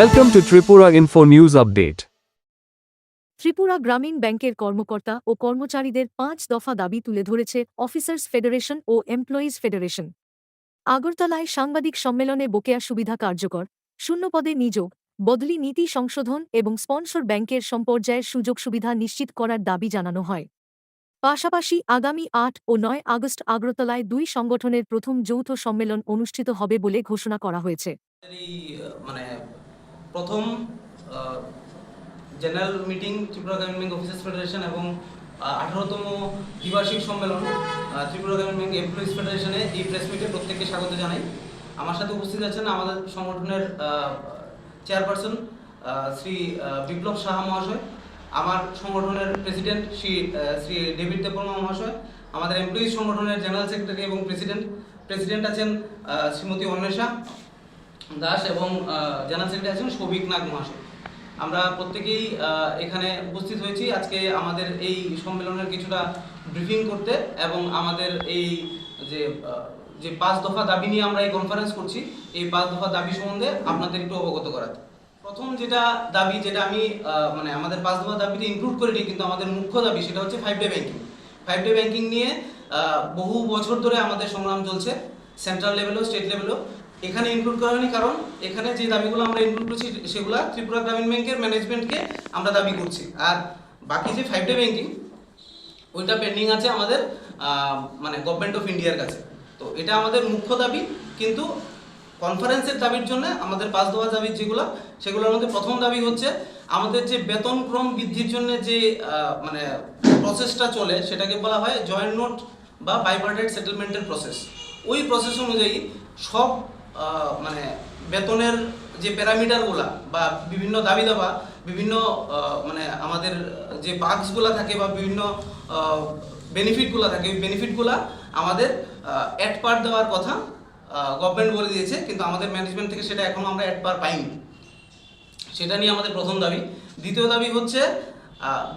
Welcome to Tripura Info News Update. Tripura গ্রামীণ ব্যাংকের কর্মকর্তা ও কর্মচারীদের ৫ দফা দাবি তুলে ধরেছে অফিসার্স ফেডারেশন ও এমপ্লয়িজ ফেডারেশন। আগরতলায় সাংবাদিক সম্মেলনে বকেয়া সুবিধা কার্যকর, শূন্যপদে নিযোগ, বদলি নীতি সংশোধন এবং স্পন্সর ব্যাংকের সম্পর্যায়ের সুযোগ সুবিধা নিশ্চিত করার দাবি জানানো হয়। পাশাপাশি আগামী ৮ ও ৯ আগস্ট আগরতলায় দুই সংগঠনের প্রথম যৌথ সম্মেলন অনুষ্ঠিত হবে বলে ঘোষণা করা হয়েছে। প্রথম জেনারেল মিটিং ত্রিপুরা গ্রামীণ ব্যাংক অফিসার্স ফেডারেশন এবং 18তম দ্বিবার্ষিক সম্মেলন ত্রিপুরা গ্রামীণ ব্যাংক এমপ্লয়িজ ফেডারেশনে এই প্রেস মিটে প্রত্যেককে স্বাগত জানাই। আমার সাথে উপস্থিত আছেন আমাদের সংগঠনের চেয়ারপারসন শ্রী বিপ্লব সাহা মহাশয়, আমার সংগঠনের প্রেসিডেন্ট শ্রী ডেভিড দেববর্মা মহাশয়, আমাদের এমপ্লয়িজ সংগঠনের জেনারেল সেক্রেটারি এবং প্রেসিডেন্ট আছেন শ্রীমতী অন্বেষা দাস এবং জেনারেল সেক্রেটারি আছেন সৌভিক নাগ মহাশয়। আমরা প্রত্যেকেই এখানে উপস্থিত হয়েছি আজকে আমাদের এই সম্মেলনের কিছুটা ব্রিফিং করতে এবং আমাদের এই যে ৫ দফা দাবি নিয়ে আমরা এই কনফারেন্স করছি, এই ৫ দফা দাবি সম্বন্ধে আপনাদের একটু অবগত করাতে। প্রথম যেটা দাবি, যেটা আমি আমাদের ৫ দফা দাবিতে ইনক্লুড করিনি, কিন্তু আমাদের মুখ্য দাবি সেটা হচ্ছে 5 ডে ব্যাংকিং। 5 ডে ব্যাংকিং নিয়ে বহু বছর ধরে আমাদের সংগ্রাম চলছে, সেন্ট্রাল লেভেলেও স্টেট লেভেলেও। এখানে ইনক্লুড করা হয়নি কারণ এখানে যে দাবিগুলো আমরা ইনক্লুড করছি সেগুলো ত্রিপুরা গ্রামীণ ব্যাংকের ম্যানেজমেন্টকে আমরা দাবি করছি, আর বাকি যে 5 ডে ব্যাংকিং ওইটা পেন্ডিং আছে আমাদের গভর্নমেন্ট অফ ইন্ডিয়ার কাছে। তো এটা আমাদের মুখ্য দাবি, কিন্তু কনফারেন্সের দাবির জন্য আমাদের ৫ দফা দাবি সেগুলোর মধ্যে প্রথম দাবি হচ্ছে আমাদের যে বেতন ক্রম বৃদ্ধির জন্য যে প্রসেসটা চলে সেটাকে বলা হয় জয়েন্ট নোট বা বাইপার্টাইট সেটেলমেন্টের প্রসেস। ওই প্রসেস অনুযায়ী সব বেতনের যে প্যারামিটারগুলা বা বিভিন্ন দাবি দাবা, বিভিন্ন আমাদের যে পার্কসগুলো থাকে বা বিভিন্ন বেনিফিটগুলো থাকে, ওই বেনিফিটগুলা আমাদের অ্যাট পার দেওয়ার কথা গভর্নমেন্ট বলে দিয়েছে, কিন্তু আমাদের ম্যানেজমেন্ট থেকে সেটা এখনও আমরা অ্যাট পার পাইনি। সেটা নিয়ে আমাদের প্রথম দাবি। দ্বিতীয় দাবি হচ্ছে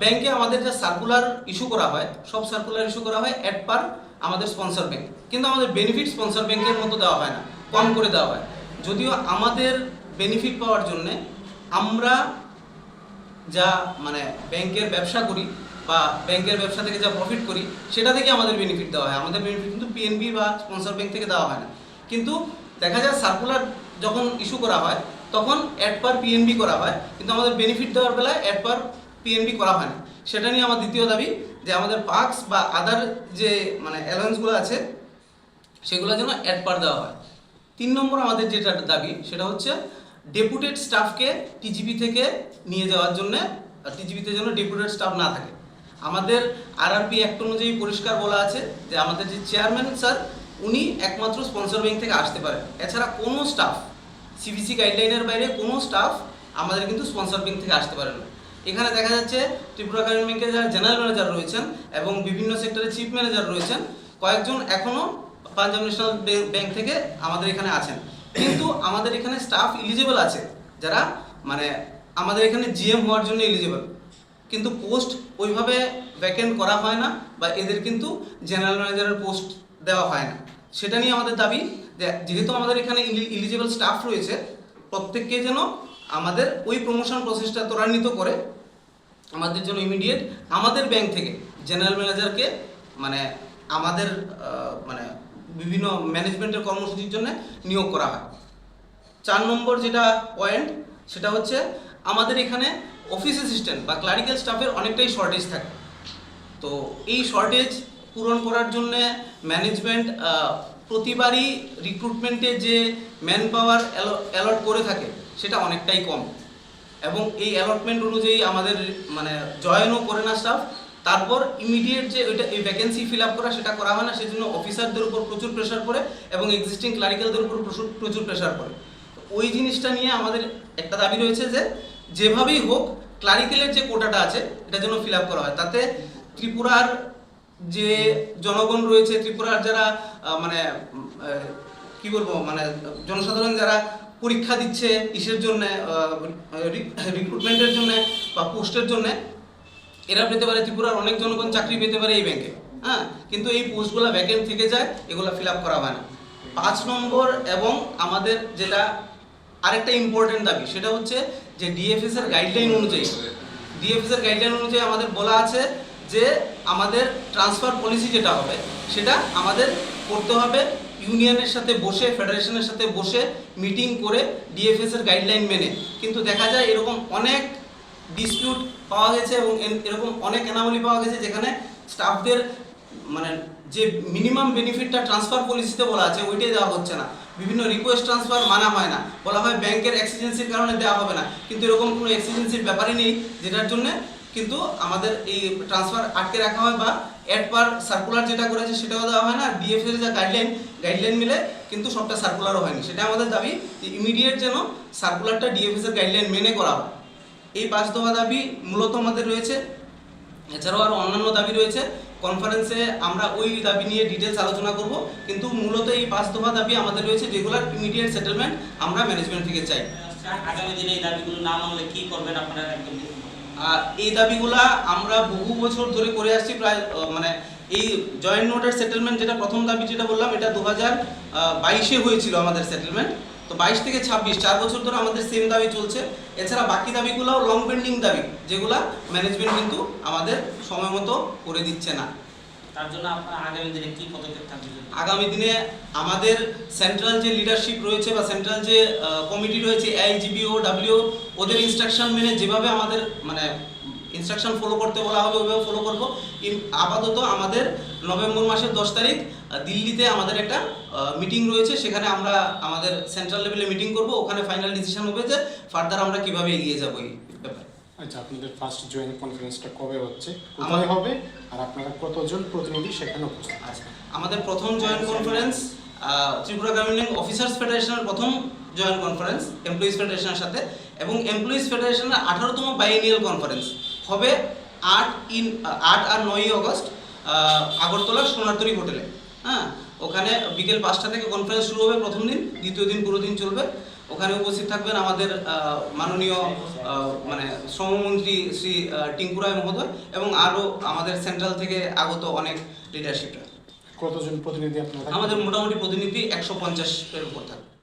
ব্যাংকে আমাদের যে সার্কুলার ইস্যু করা হয়, সব সার্কুলার ইস্যু করা হয় অ্যাট পার আমাদের স্পন্সর ব্যাংক, কিন্তু আমাদের বেনিফিট স্পন্সর ব্যাংকের মতো দেওয়া হয় না, কম করে দেওয়া হয়। যদিও আমাদের বেনিফিট পাওয়ার জন্যে আমরা যা ব্যাংকের ব্যবসা করি বা ব্যাংকের ব্যবসা থেকে যা প্রফিট করি সেটা থেকে আমাদের বেনিফিট দেওয়া হয়, আমাদের বেনিফিট কিন্তু পিএনবি বা স্পন্সর ব্যাংক থেকে দেওয়া হয় না। কিন্তু দেখা যায় সার্কুলার যখন ইস্যু করা হয় তখন অ্যাট পার পিএনবি করা হয়, কিন্তু আমাদের বেনিফিট দেওয়ার বেলায় অ্যাট পার পিএনবি করা হয় না। সেটা নিয়ে আমার দ্বিতীয় দাবি যে আমাদের পার্কস বা আদার যে অ্যালাউন্সগুলো আছে সেগুলো যেন অ্যাট পার দেওয়া হয়। ৩ নম্বর আমাদের যেটা দাবি সেটা হচ্ছে ডেপুটেড স্টাফকে টিজিপি থেকে নিয়ে যাওয়ার জন্য, টিজিপিতে যেন ডেপুটেড স্টাফ না থাকে। আমাদের আরআরপি অ্যাক্ট অনুযায়ী পরিষ্কার বলা আছে যে আমাদের যে চেয়ারম্যান স্যার উনি একমাত্র স্পন্সর ব্যাংক থেকে আসতে পারেন, এছাড়া কোনো স্টাফ সিবিসি গাইডলাইনের বাইরে কোনো স্টাফ আমাদের কিন্তু স্পন্সর ব্যাংক থেকে আসতে পারে না। এখানে দেখা যাচ্ছে ত্রিপুরা গ্রামীণ ব্যাংকের যারা জেনারেল ম্যানেজার রয়েছেন এবং বিভিন্ন সেক্টরের চিফ ম্যানেজার রয়েছেন, কয়েকজন এখনও পাঞ্জাব ন্যাশনাল ব্যাংক থেকে আমাদের এখানে আছেন, কিন্তু আমাদের এখানে স্টাফ এলিজিবল আছে যারা আমাদের এখানে জিএম হওয়ার জন্য এলিজিবল, কিন্তু পোস্ট ওইভাবে ভ্যাকেন্ট করা হয় না বা এদের কিন্তু জেনারেল ম্যানেজারের পোস্ট দেওয়া হয় না। সেটা নিয়ে আমাদের দাবি যে যেহেতু আমাদের এখানে এলিজিবল স্টাফ রয়েছে, প্রত্যেককে যেন আমাদের ওই প্রমোশন প্রসেসটা ত্বরান্বিত করে আমাদের জন্য ইমিডিয়েট আমাদের ব্যাংক থেকে জেনারেল ম্যানেজারকে আমাদের বিভিন্ন ম্যানেজমেন্টের কর্মসূচির জন্য নিয়োগ করা হয়। 4 নম্বর যেটা পয়েন্ট সেটা হচ্ছে আমাদের এখানে অফিস অ্যাসিস্ট্যান্ট বা ক্লারিক্যাল স্টাফের অনেকটাই শর্টেজ থাকে। তো এই শর্টেজ পূরণ করার জন্যে ম্যানেজমেন্ট প্রতিবারই রিক্রুটমেন্টে যে ম্যান পাওয়ার অ্যালট করে থাকে সেটা অনেকটাই কম, এবং এই অ্যালটমেন্ট অনুযায়ী আমাদের জয়েনও করে না স্টাফ। তারপর ইমিডিয়েট যে এই ভ্যাকেন্সি ফিল আপ করা সেটা করা হয় না, সেজন্য অফিসারদের উপর প্রচুর প্রেশার পড়ে এবং এক্সিস্টিং ক্লারিক্যালদের উপর প্রচুর প্রেশার পড়ে। ওই জিনিসটা নিয়ে আমাদের একটা দাবি রয়েছে যে যেভাবেই হোক ক্লারিক্যালের যে কোটাটা আছে এটা যেন ফিল আপ করা হয়, তাতে ত্রিপুরার যে জনগণ রয়েছে, ত্রিপুরার যারা জনসাধারণ যারা পরীক্ষা দিচ্ছে ইসের জন্য, রিক্রুটমেন্টের জন্য বা পোস্টের জন্য, এরা পেতে পারে, ত্রিপুরার অনেক জনগণ চাকরি পেতে পারে এই ব্যাংকে, কিন্তু এই পোস্টগুলো ভ্যাকেন্ট থেকে যায়, এগুলো ফিল আপ করা হয় না। 5 নম্বর এবং আমাদের যেটা আরেকটা ইম্পর্টেন্ট দাবি, সেটা হচ্ছে যে ডিএফএস এর গাইডলাইন অনুযায়ী আমাদের বলা আছে যে আমাদের ট্রান্সফার পলিসি যেটা হবে সেটা আমাদের করতে হবে ইউনিয়নের সাথে বসে, ফেডারেশনের সাথে বসে মিটিং করে ডিএফএস এর গাইডলাইন মেনে। কিন্তু দেখা যায় এরকম অনেক ডিসপিউট পাওয়া গেছে এবং এরকম অনেক অ্যানোমালি পাওয়া গেছে যেখানে স্টাফদের মানে যে মিনিমাম বেনিফিটটা ট্রান্সফার পলিসিতে বলা আছে ওইটাই দেওয়া হচ্ছে না। বিভিন্ন রিকোয়েস্ট ট্রান্সফার মানা হয় না, বলা হয় ব্যাংকের এক্সিজেন্সির কারণে দেওয়া হবে না, কিন্তু এরকম কোনো এক্সিজেন্সির ব্যাপারই নেই যেটার জন্য কিন্তু আমাদের এই ট্রান্সফার আটকে রাখা হয় বা অ্যাড পার সার্কুলার যেটা করেছে সেটাও দেওয়া হয় না। ডিএফএস এর যে গাইডলাইন মিলে কিন্তু সবটা সার্কুলারও হয়নি। সেটা আমাদের দাবি যে ইমিডিয়েট যেন সার্কুলারটা ডিএফএস এর গাইডলাইন মেনে করা হয়। এই 5 দফা দাবি মূলত আমাদের রয়েছে। এছাড়াও আরও অন্যান্য দাবি রয়েছে, কনফারেন্সে আমরা ওই দাবি নিয়ে ডিটেলস আলোচনা করব, কিন্তু মূলত এই 5 দফা দাবি আমাদের রয়েছে যেগুলোর ইমিডিয়েট সেটেলমেন্ট আমরা ম্যানেজমেন্ট থেকে চাই। আগামী দিনে এই দাবিগুলো না মানলে কি করবেন আপনারা? একদম এই দাবিগুলা আমরা বহু বছর ধরে করে আসছি, প্রায় মানে এই জয়েন্ট নোটের সেটেলমেন্ট যেটা প্রথম দাবি যেটা বললাম এটা 2022-এ হয়েছিল আমাদের সেটেলমেন্ট। তো 22 থেকে 26 4 বছর ধরে আমাদের সেম দাবি চলছে। এছাড়া বাকি দাবিগুলোও লং পেন্ডিং দাবি যেগুলা ম্যানেজমেন্ট কিন্তু আমাদের সময় মতো করে দিচ্ছে না। তার জন্য আপনারা আগামী দিনে কি পদক্ষেপ থাকবে? আগামী দিনে আমাদের সেন্ট্রাল যে লিডারশিপ রয়েছে বা সেন্ট্রাল যে কমিটি রয়েছে AIGBO WO ওদের ইনস্ট্রাকশন মেনে যেভাবে আমাদের মানে ইনস্ট্রাকশন ফলো করতে বলা হবে ওইভাবে ফলো করব। আপাতত আমাদের নভেম্বর মাসের 10 তারিখ দিল্লিতে আমাদের একটা মিটিং রয়েছে, সেখানে আমরা আমাদের সেন্ট্রাল লেভেলে মিটিং করব, ওখানে ফাইনাল ডিসিশন হবে যে ফার্দার আমরা কিভাবে এগিয়ে যাব এই ব্যাপারে। আচ্ছা, আপনাদের ফার্স্ট জয়েন্ট কনফারেন্সটা কবে হচ্ছে, কোথায় হবে, আর আপনারা কতজন প্রতিনিধি সেখানে উপস্থিত? আচ্ছা, আমাদের প্রথম জয়েন্ট কনফারেন্স ত্রিপুরা গ্রামীণ ব্যাংক অফিসার্স ফেডারেশনের প্রথম জয়েন্ট কনফারেন্স এমপ্লয়িজ ফেডারেশনের সাথে, এবং এমপ্লয়িজ ফেডারেশনের 18তম বাইএনিয়াল কনফারেন্স হবে 8 আর 9 আগস্ট আগরতলা সোনারতরী হোটেলে। হ্যাঁ, ওখানে বিকেল 5টা থেকে কনফারেন্স শুরু হবে প্রথম দিন, দ্বিতীয় দিন পুরো দিন চলবে। ওখানে উপস্থিত থাকবেন আমাদের মাননীয় মানে শ্রমমন্ত্রী শ্রী টিঙ্কু রায় মহোদয় এবং আরও আমাদের সেন্ট্রাল থেকে আগত অনেক লিডারশিপরা। কতজন প্রতিনিধি আপনারা? আমাদের মোটামুটি প্রতিনিধি 150-এর উপর থাকবে।